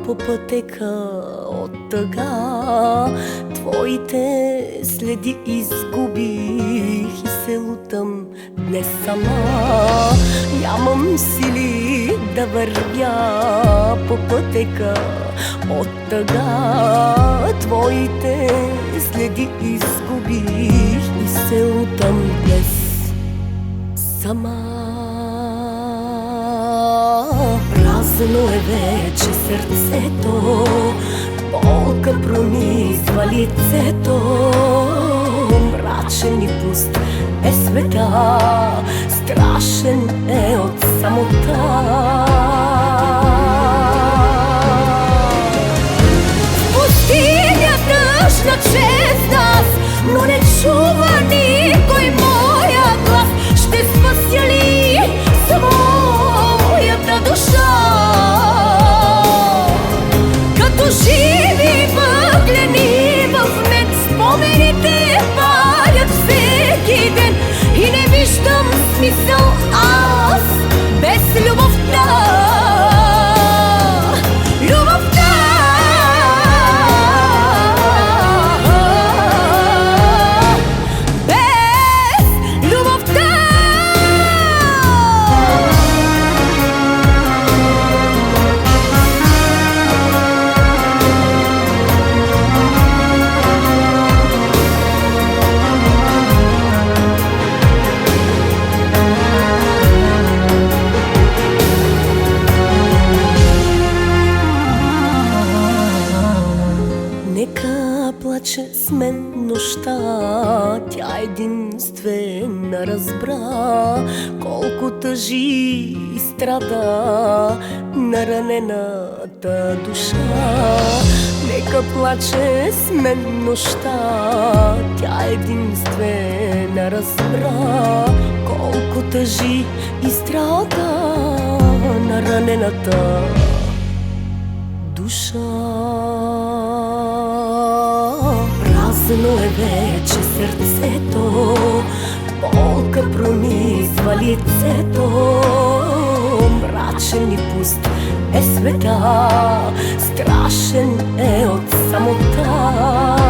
по пътека от тъга. Твоите следи изгубих и се лутам днес сама. Нямам сили да вървя по пътека от тъга. Твоите следи изгубих и се лутам днес сама. Празно е вече сърцето, болка пронизва лицето. Мрачен и пуст е света, страшен е от самота. В пустиня тъжна чрез нас, но не чува никой моя глас. Ще спася ли своята душа? Като живи въглени в мен, спомените палят всеки ден. И не виждам смисъл аз без любовта. Нека плаче с мен нощта, тя единствена разбра колко тъжи и страда наранената душа. Нека плаче с мен нощта, тя единствена разбра колко тъжи и страда наранената душа. Празно е вече сърцето, болка пронизва лицето. Мрачен и пуст е света, страшен е от самота.